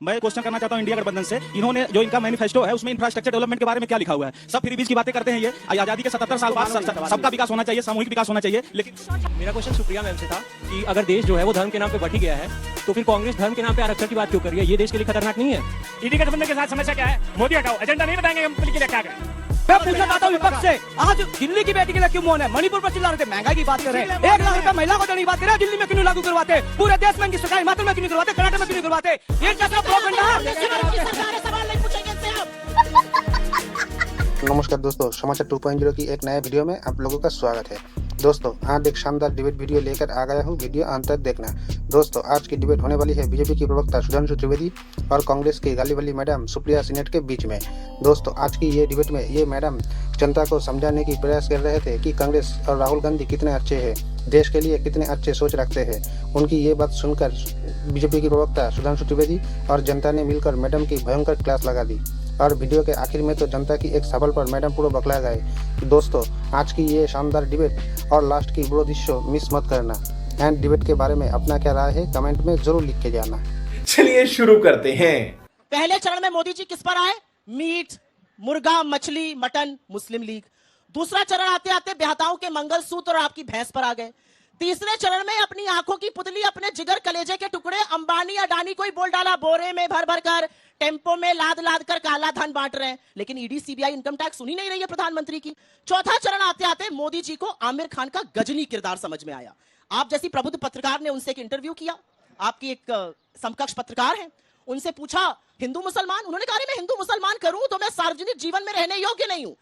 मैं क्वेश्चन करना चाहता हूं इंडिया गठबंधन से, इन्होंने जो इनका मैनिफेस्टो है उसमें इंफ्रास्ट्रक्चर डेवलपमेंट के बारे में क्या लिखा हुआ है? सब फ्रीबीज की बातें करते हैं, ये आजादी के 77 साल बाद सबका विकास होना चाहिए, सामूहिक विकास होना चाहिए, लेकिन मेरा क्वेश्चन सुप्रिया मैम से था कि अगर देश जो है वो धर्म के नाम पे बट ही गया है तो फिर कांग्रेस धर्म के नाम पे आरक्षण की बात क्यों कर रही है? ये देश के लिए खतरनाक नहीं है? इंडिया गठबंधन के साथ समस्या क्या है? मोदी हटाओ, एजेंडा नहीं बताएंगे हम के लिए क्या करें। मैं पूछना चाहता हूँ विपक्ष से, आज दिल्ली की बेटी के लिए क्यों मौन है? मणिपुर पर चिल्ला रहे थे, महंगाई की बात कर रहे हैं, 1 लाख रुपए महिला को देने की बात कर रहे हैं, दिल्ली में क्यों लागू करवाते? पूरे देश में इनकी सरकार हिमाचल में क्यों नहीं करवाते, कर्नाटक में क्यों नहीं करवाते? ये क्या नमस्कार दोस्तों, समाचार 2.0 की एक नए वीडियो में आप लोगों का स्वागत है। दोस्तों आज एक शानदार डिबेट वीडियो लेकर आ गया हूँ, वीडियो अंत तक देखना। दोस्तों आज की डिबेट होने वाली है बीजेपी की प्रवक्ता सुधांशु त्रिवेदी और कांग्रेस की गाली वाली मैडम सुप्रिया सीनेट के बीच में। दोस्तों आज की ये डिबेट में ये मैडम जनता को समझाने की प्रयास कर रहे थे कि कांग्रेस और राहुल गांधी कितने अच्छे हैं, देश के लिए कितने अच्छे सोच रखते हैं। उनकी ये बात सुनकर बीजेपी की प्रवक्ता सुधांशु त्रिवेदी और जनता ने मिलकर मैडम की भयंकर क्लास लगा दी और वीडियो के आखिर में तो जनता की एक सवाल पर मैडम पूरा बकला गए। दोस्तों आज की ये शानदार डिबेट और लास्ट की बड़ो दृश्य मिस मत करना। एंड डिबेट के बारे में अपना क्या राय है कमेंट में जरूर लिख के जाना। चलिए शुरू करते हैं। पहले चरण में मोदी जी किस पर आए? मीट, मुर्गा, मछली, मटन, मुस्लिम लीग। दूसरा चरण आते आते बेहताओं के मंगलसूत्र और आपकी भैंस पर आ गए। तीसरे चरण में अपनी आंखों की पुतली, अपने जिगर कलेजे के टुकड़े अंबानी अडानी को ही बोल डाला, बोरे में भर भर कर, टेम्पो में लाद लाद कर काला धन बांट रहे हैं। लेकिन ईडी सीबीआई इनकम टैक्स सुनी नहीं रही है प्रधानमंत्री की। चौथा चरण आते आते मोदी जी को आमिर खान का गजनी किरदार समझ में आया। आप जैसी प्रबुद्ध पत्रकार ने उनसे एक इंटरव्यू किया, आपकी एक समकक्ष पत्रकार है, उनसे पूछा हिंदू मुसलमान, उन्होंने कहा मैं हिंदू मुसलमान करूं तो मैं सार्वजनिक जीवन में रहने योग्य नहीं हूं।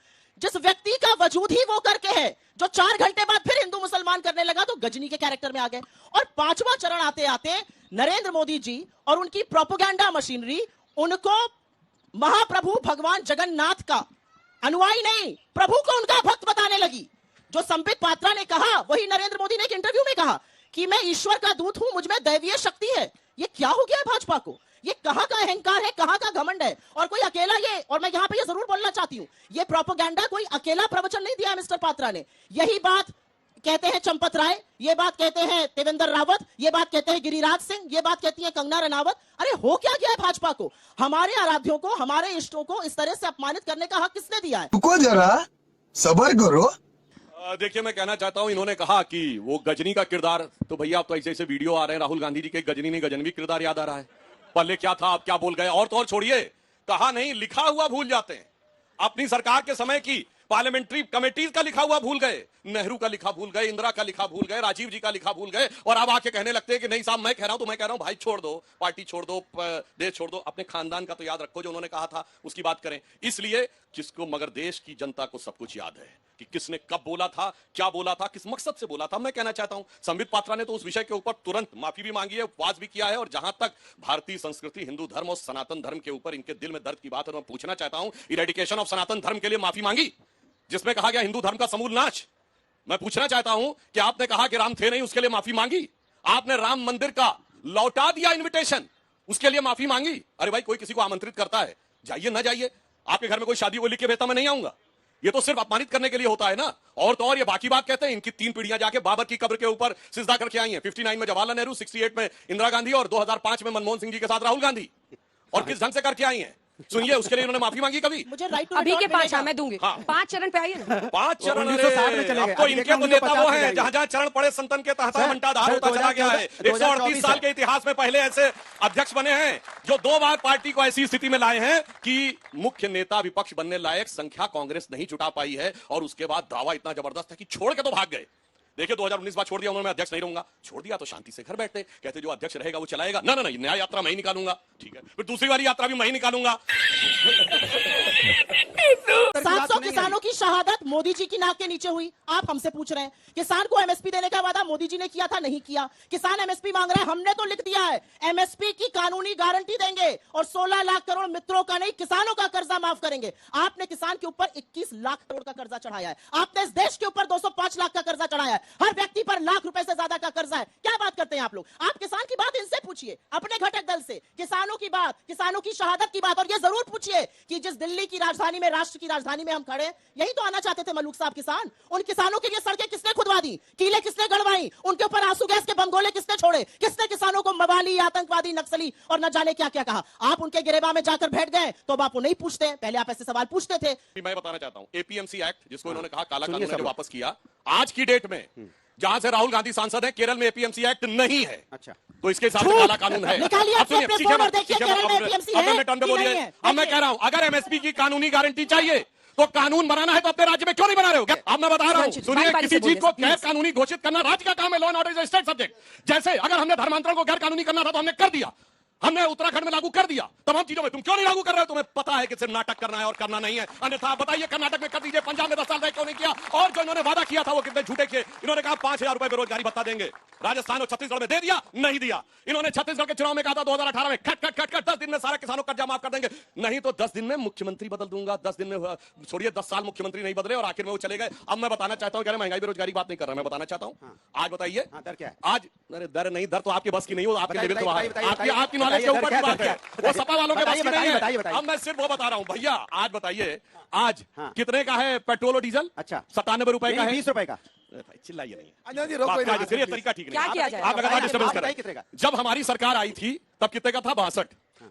जिस व्यक्ति का वजूद ही वो करके है जो 4 घंटे बाद फिर हिंदू मुसलमान करने लगा तो गजनी के कैरेक्टर में आ गए। और 5वां चरण आते आते नरेंद्र मोदी जी और उनकी प्रोपेगेंडा मशीनरी उनको महाप्रभु भगवान जगन्नाथ का अनुयायी नहीं, प्रभु को उनका भक्त बताने लगी। जो संबित पात्रा ने कहा वही नरेंद्र मोदी ने एक इंटरव्यू में कहा कि मैं ईश्वर का दूत हूं, मुझ में दैवीय शक्ति है। ये क्या हो गया है भाजपा को? ये कहां का अहंकार है, कहां का घमंड है? और कोई अकेला ये, और मैं यहां पे ये जरूर बोलना चाहती हूं, ये प्रोपेगेंडा कोई अकेला प्रवचन नहीं दिया है मिस्टर पात्रा ने। यही बात कहते हैं चंपत राय, ये बात कहते हैं देवेंद्र रावत, ये बात कहते हैं गिरिराज सिंह, ये बात कहती है कंगना रनावत। अरे हो क्या गया है भाजपा को? हमारे आराध्यों को, हमारे इष्टों को इस तरह से अपमानित करने का हक किसने दिया है? रुको जरा, सब्र करो। देखिए मैं कहना चाहता हूं, इन्होंने कहा कि वो गजनी का किरदार, तो भैया अब तो ऐसे ऐसे वीडियो आ रहे हैं राहुल गांधी जी के, गजनी नहीं गजनवी किरदार याद आ रहा है। पहले क्या था, आप क्या बोल गए? और तो और छोड़िए, कहा नहीं लिखा हुआ भूल जाते हैं। अपनी सरकार के समय की पार्लियामेंट्री कमेटीज का लिखा हुआ भूल गए, नेहरू का लिखा भूल गए, इंदिरा का लिखा भूल गए, राजीव जी का लिखा भूल गए, और अब आके कहने लगते हैं कि नहीं साहब मैं कह रहा हूं तो मैं कह रहा हूं भाई छोड़ दो, पार्टी छोड़ दो, देश छोड़ दो। अपने खानदान का तो याद रखो, जो उन्होंने कहा था उसकी बात करें। इसलिए किसको, मगर देश की जनता को सब कुछ याद है कि किसने कब बोला था, क्या बोला था, किस मकसद से बोला था। मैं कहना चाहता हूं संबित पात्रा ने तो उस विषय के ऊपर तुरंत माफी भी मांगी है, उपवास भी किया है। और जहां तक भारतीय संस्कृति, हिंदू धर्म और सनातन धर्म के ऊपर इनके दिल में दर्द की बात है, मैं पूछना चाहता हूं, इरेडिकेशन ऑफ सनातन धर्म के लिए माफी मांगी जिसमें कहा गया हिंदू धर्म का समूल नाश। मैं पूछना चाहता हूं कि आपने कहा कि राम थे नहीं, उसके लिए माफी मांगी? आपने राम मंदिर का लौटा दिया इनविटेशन, उसके लिए माफी मांगी? अरे भाई कोई किसी को आमंत्रित करता है, जाइए ना जाइए, आपके घर में कोई शादी वो लिख के भेजता मैं नहीं आऊंगा, ये तो सिर्फ अपमानित करने के लिए होता है ना। और तो और ये बाकी बात कहते हैं, इनकी 3 पीढ़ियां जाके बाबर की कब्र के ऊपर सिजदा करके आई हैं। 59 में जवाहरलाल नेहरू, 68 में इंदिरा गांधी और 2005 में मनमोहन सिंह जी के साथ राहुल गांधी, और किस ढंग से करके आई हैं सुनिए। उसके लिए उन्होंने माफी मांगी कभी? मुझे राइट टू अभी के 5 मैं दूंगी। हाँ। 5 चरण पे आइए ना। 5 चरण अब तो इनके तो नेता वो हैं जहां जहां चरण पड़े संतन के तहत घंटाधार होता चला गया है। 138 साल के इतिहास में पहले ऐसे अध्यक्ष बने हैं जो 2 बार पार्टी को ऐसी स्थिति में लाए हैं कि मुख्य नेता विपक्ष बनने लायक संख्या कांग्रेस नहीं जुटा पाई है, और उसके बाद दावा इतना जबरदस्त है कि छोड़ के तो भाग गए। देखिए 2019 बाद छोड़ दिया उन्होंने, मैं अध्यक्ष नहीं रहूंगा। छोड़ दिया तो शांति से घर बैठते, कहते जो अध्यक्ष रहेगा वो चलाएगा। ना ना नहीं, नया यात्रा मैं ही निकालूंगा, ठीक है, फिर दूसरी वाली यात्रा भी मैं ही निकालूंगा। 700 किसानों की शहादत मोदी जी की नाक के नीचे हुई। आप हमसे पूछ रहे हैं किसान को एमएसपी देने का वादा मोदी जी ने किया था, नहीं किया। किसान एमएसपी मांग रहे हैं, हमने तो लिख दिया है एमएसपी की कानूनी गारंटी देंगे और 16 लाख करोड़ मित्रों का नहीं किसानों का कर्जा माफ करेंगे। आपने किसान के ऊपर 21 लाख करोड़ का कर्जा चढ़ाया है, आपने इस देश के ऊपर 205 लाख का कर्जा चढ़ाया है, हर व्यक्ति पर लाख रुपए से ज्यादा का कर्जा है। क्या बात करते हैं आप लोग? आप किसान की बात इनसे पूछिए, अपने घटक दल से। किसानों किसानों की बात, किसानों की शहादत की बात। और ये जरूर पूछिए कि जिस दिल्ली की राजधानी में, राष्ट्र की राजधानी में हम खड़े, यही तो आना चाहते थे मलूक साहब किसान। उन किसानों के लिए सड़कें किसने खुदवा दी, कीले किसने गड़वाई, उनके ऊपर आंसू गैस के बम गोले किसने छोड़े, किसने किसानों को मवाली, आतंकवादी, नक्सली और न जाने क्या क्या कहा। आप उनके गिरेबा में जाकर बैठ गए तो अब आपको नहीं पूछते, पहले आप ऐसे सवाल पूछते थे। मैं बताना चाहता हूं, एपीएमसी एक्ट जिसको इन्होंने कहा काला कानून है, जो वापस किया, आज की डेट में जहां से राहुल गांधी सांसद है, केरल में एपीएमसी एक्ट नहीं है। अच्छा, तो इसके हिसाब से काला कानून है। निकालिए अब सुनिए, अपने सीखे फोन और मत, देखिए सीखे केरल मत, में अब APMC अब है मैं टर्न पे कि बोलिए। नहीं है? अब मैं कह रहा हूं, अगर एमएसपी की कानूनी गारंटी चाहिए तो कानून बनाना है, तो अपने राज्य में क्यों नहीं बना रहे हो? अब मैं बता रहा हूं, सुनिए, किसी चीज को गैर कानूनी घोषित करना राज्य का काम है। Law and order is state subject. जैसे अगर हमने धर्मांतरण को गैर कानूनी करना था तो हमने कर दिया, हमने उत्तराखंड में लागू कर दिया, तमाम चीजों में तुम क्यों नहीं लागू कर रहे हो? तुम्हें पता है कि सिर्फ नाटक करना है और करना नहीं है। अन्यथा बताइए, कर्नाटक में कर दीजिए, पंजाब में 10 साल तक क्यों नहीं किया? और जो इन्होंने वादा किया था वो कितने झूठे किए। इन्होंने कहा 5,000 रुपए बेरोजगारी भत्ता देंगे, राजस्थान और छत्तीसगढ़ में दे दिया, नहीं दिया। इन्होंने छत्तीसगढ़ के चुनाव में कहा था 2018 में खट खट खट खट 10 दिन में सारे किसानों का कर्जा माफ कर देंगे। नहीं तो 10 दिन में मुख्यमंत्री बदल दूंगा। 10 दिन में छोड़िए, 10 साल मुख्यमंत्री नहीं बदले और आखिर में वो चले गए। अब मैं बताना चाहता हूं, महंगाई बेरोजगारी बात नहीं कर रहा, मैं बताना चाहता हूं। आज बताइए, आज अरे दर नहीं, दर तो आपके बस की नहीं हो, आपके लेवल से बाहर है, आपकी नॉलेज के ऊपर की बात है, वो सपा वालों के बस की नहीं है। अब मैं सिर्फ वो बता रहा हूं भैया, आज बताइए, आज कितने का है पेट्रोल और डीजल? अच्छा, 97 रुपए का है, 20 रुपए का। भाई चिल्लाइए नहीं, नहीं, तरीका ठीक क्या नहीं। किया जाए? आप लगातार डिस्टर्बेंस कर रहे कितने का? हैं। जब हमारी सरकार आई थी तब कितने का था?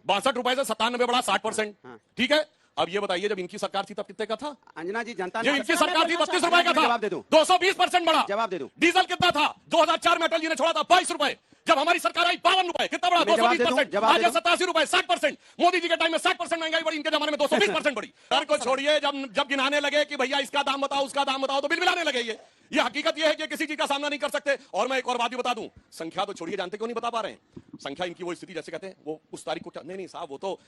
62 रुपए से 97 बढ़ा 60%। ठीक है, अब ये बताइए, जब इनकी सरकार थी तब कितने का था? अंजना जी, जनता जब इनकी सरकार थी 32 रुपए का था, जवाब दे दूं, 220% बढ़ा। जवाब दे दूं। डीजल कितना था? 2004 में अटल जी ने छोड़ा था 22 रुपए। जब हमारी सरकार आई 52 रुपए, कितना बढ़ा? 220%। आज 87 रुपए, 60%। मोदी जी के टाइम में 60% महंगाई बढ़ी, इनके जमाने में 220% बढ़ी। दर को छोड़िए, जब गिनाने लगे कि भैया इसका दाम बताओ, उसका दाम बताओ, तो बिल बिलाने लगे। ये हकीकत ये है कि किसी चीज का सामना नहीं कर सकते। और मैं एक और बात भी बता दूं, संख्या तो छोड़िए, जानते क्यों नहीं बता पा रहे हैं? संख्या इनकी वो स्थिति, जैसे कहते हैं वो उस तारीख को, नहीं साहब, वो तो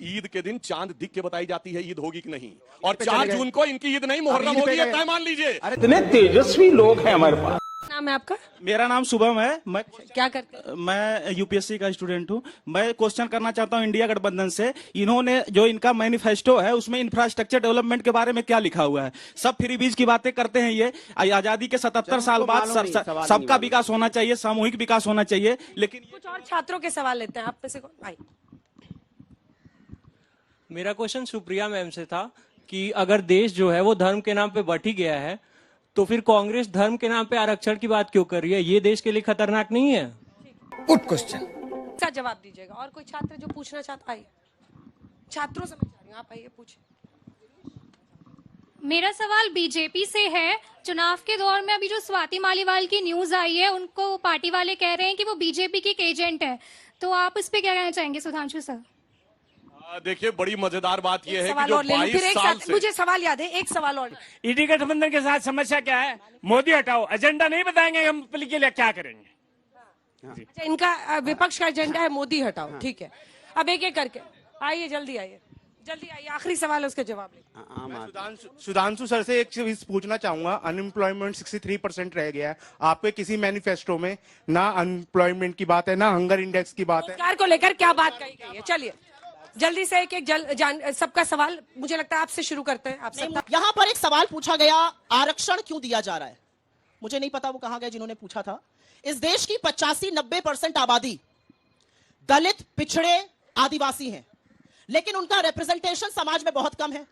ईद के दिन चांद दिख के बताई जाती है ईद होगी कि नहीं। और 4 जून को इनकी ईद नहीं, मुहर्रम होगी, ये तय मान लीजिए। इतने तेजस्वी लोग हैं हमारे पास। नाम है आपका? मेरा नाम शुभम है। मैं क्या करते हैं? मैं यूपीएससी का स्टूडेंट हूं। मैं क्वेश्चन करना चाहता हूं इंडिया गठबंधन से, इन्होंने जो इनका मैनिफेस्टो है उसमें इंफ्रास्ट्रक्चर डेवलपमेंट के बारे में क्या लिखा हुआ है? सब फ्री बीज की बातें करते हैं। ये आजादी के 77 साल बाद सबका विकास होना चाहिए, सामूहिक विकास होना चाहिए, लेकिन कुछ और छात्रों के सवाल लेते हैं। आप में से कौन भाई? मेरा क्वेश्चन सुप्रिया मैम से था कि अगर देश जो है वो धर्म के नाम पे बट ही गया है, तो फिर कांग्रेस धर्म के नाम पे आरक्षण की बात क्यों कर रही है? ये देश के लिए खतरनाक नहीं है? Good question. इसका जवाब दीजिएगा। और कोई छात्र जो पूछना चाहता है? छात्रों समझ आ रही हूँ, आप आइए पूछिए। मेरा सवाल बीजेपी से है। चुनाव के दौर में अभी जो स्वाति मालीवाल की न्यूज आई है, उनको पार्टी वाले कह रहे हैं कि वो बीजेपी की एक एजेंट है, तो आप इस पे क्या कहना चाहेंगे सुधांशु सर? देखिए, बड़ी मजेदार बात यह है कि सवाल जो और ले लूं, फिर 22 एक साल साथ से, मुझे सवाल याद है, एक सवाल और। ईडी गठबंधन के साथ समस्या क्या है? मोदी हटाओ, एजेंडा नहीं बताएंगे हम के लिए क्या करेंगे। अच्छा, इनका विपक्ष का एजेंडा है मोदी हटाओ, ठीक है। अब एक एक करके आइए, जल्दी आइए, जल्दी आइए, आखिरी सवाल है, उसके जवाब ले। सुधांशु सर से एक चीज पूछना चाहूंगा। अनएम्प्लॉयमेंट 63% रह गया है। आपके किसी मैनिफेस्टो में ना अनएम्प्लॉयमेंट की बात है, ना हंगर इंडेक्स की बात है। रोजगार को लेकर क्या बात कही गई है? चलिए जल्दी से एक सबका सवाल, मुझे लगता है आपसे शुरू करते हैं। आपसे यहाँ पर एक सवाल पूछा गया, आरक्षण क्यों दिया जा रहा है? मुझे नहीं पता वो कहां गए जिन्होंने पूछा था। इस देश की 85-90% आबादी दलित, पिछड़े, आदिवासी हैं, लेकिन उनका रिप्रेजेंटेशन समाज में बहुत कम है।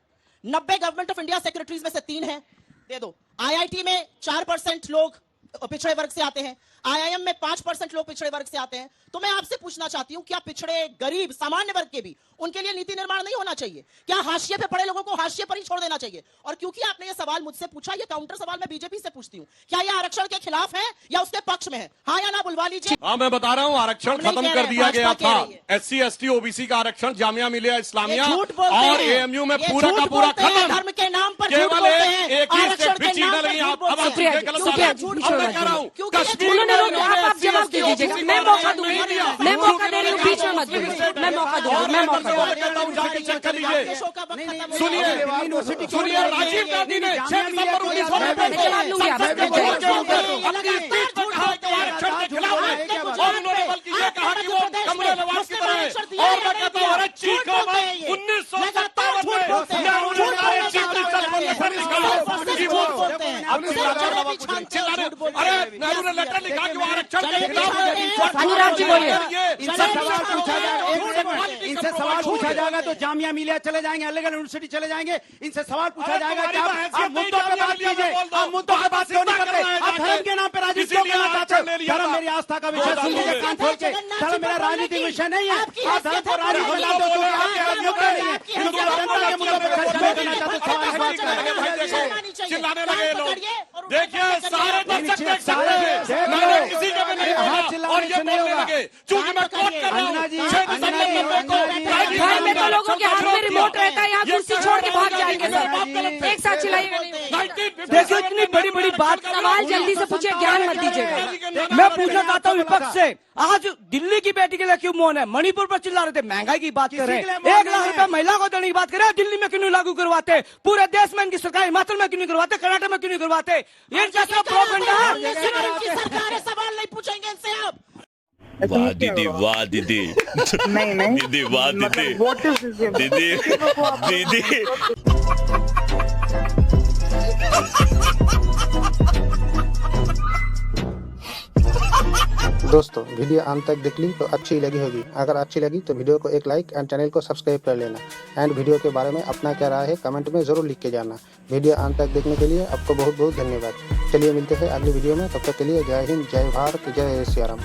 90 गवर्नमेंट ऑफ इंडिया सेक्रेटरीज में से 3 हैं, दे दो। आईआईटी में 4% लोग पिछड़े वर्ग से आते हैं, आईआईएम में 5% लोग पिछड़े वर्ग से आते हैं। तो मैं आपसे पूछना चाहती हूं, क्या पिछड़े, गरीब, सामान्य वर्ग के भी, उनके लिए नीति निर्माण नहीं होना चाहिए? क्या हाशिए पे पड़े लोगों को हाशिए पर ही छोड़ देना चाहिए? और क्योंकि आपने ये सवाल मुझसे पूछा, ये काउंटर सवाल मैं बीजेपी से पूछती हूँ, क्या ये आरक्षण के खिलाफ है या उसके पक्ष में है? हाँ या ना बुलवा लीजिए। हाँ, मैं बता रहा हूँ, आरक्षण खत्म कर दिया गया था। SC ST OBC का आरक्षण जामिया मिलिया इस्लामिया और AMU में पूरा का पूरा खत्म। धर्म के नाम पर केवल एक ही स्टेट भी चीज लगी। अब मैं कह रहा हूँ, आप जवाब दे दीजिएगा, मैं मौका दूंगी, मैं मौका दे रही हूँ, बीच में मत बोलिए, मैं मौका दूंगी, मैं मौका सुनिए, राजीव गांधी ने 6 दिसंबर 1957 में अरे नेहरू ने लेटर लिखा कि वो आरक्षण के खिलाफ है। अनुराग जी बोलिए। इनसे सवाल पूछा जाएगा, इनसे सवाल पूछा जाएगा तो जामिया मिलिया चले जाएंगे, अलग अलग यूनिवर्सिटी चले जाएंगे, इनसे सवाल पूछा जाएगा कि आप मुद्दों पे बात कीजिए, आप मुद्दों पे बात क्यों नहीं करते, आप धर्म के नाम पे राजनीति क्यों करना चाहते हो? धर्म मेरी आस्था का विषय सुन लीजिए कान खोल के, धर्म मेरा राजनीतिक विषय नहीं है। आप धर्म को राजनीति बनाते हो क्योंकि आपके पास मुद्दा नहीं है, क्योंकि आप जनता के मुद्दों पे खर्च नहीं करना चाहते। सवाल इस बात का है। चिल्लाने लगे लोग, देखिए सारे दर्शक देख सकते हैं, मैंने किसी का भी नहीं बोला और ये बोलने लगे चूंकि मैं कोट कर रहा हूं। घर में तो लोगों के हाथ में रिमोट रहता है, यहाँ कुर्सी छोड़ के भाग जाएंगे सर। एक साथ चिल्लाइएगा नहीं। देखिए इतनी बड़ी बड़ी बात, सवाल जल्दी से पूछिए, ज्ञान मत दीजिएगा। मैं पूछना चाहता हूँ विपक्ष से, आज दिल्ली की बेटी के लिए क्यों मौन है? मणिपुर पर चिल्ला रहे थे, महंगाई की बात कर रहे हैं, 1 लाख रुपए महिला को देने की बात कर रहे हैं, दिल्ली में क्यों नहीं लागू करवाते? पूरे देश में इनकी सरकार, हिमाचल में क्यों नहीं करवाते, कर्नाटक में क्यों नहीं करवाते? ये कैसा प्रोपेगेंडा है? सरकार है, सवाल नहीं पूछेंगे इनसे आप। वाह दीदी, वाह दीदी, नहीं दीदी, वाह दीदी, दीदी, दीदी। दोस्तों वीडियो अंत तक देख ली तो अच्छी लगी होगी। अगर अच्छी लगी तो वीडियो को एक लाइक एंड चैनल को सब्सक्राइब कर लेना। एंड वीडियो के बारे में अपना क्या राय है कमेंट में जरूर लिख के जाना। वीडियो अंत तक देखने के लिए आपको बहुत बहुत धन्यवाद। चलिए मिलते हैं अगली वीडियो में, तब तक के लिए जय हिंद, जय भारत, जय सिया राम।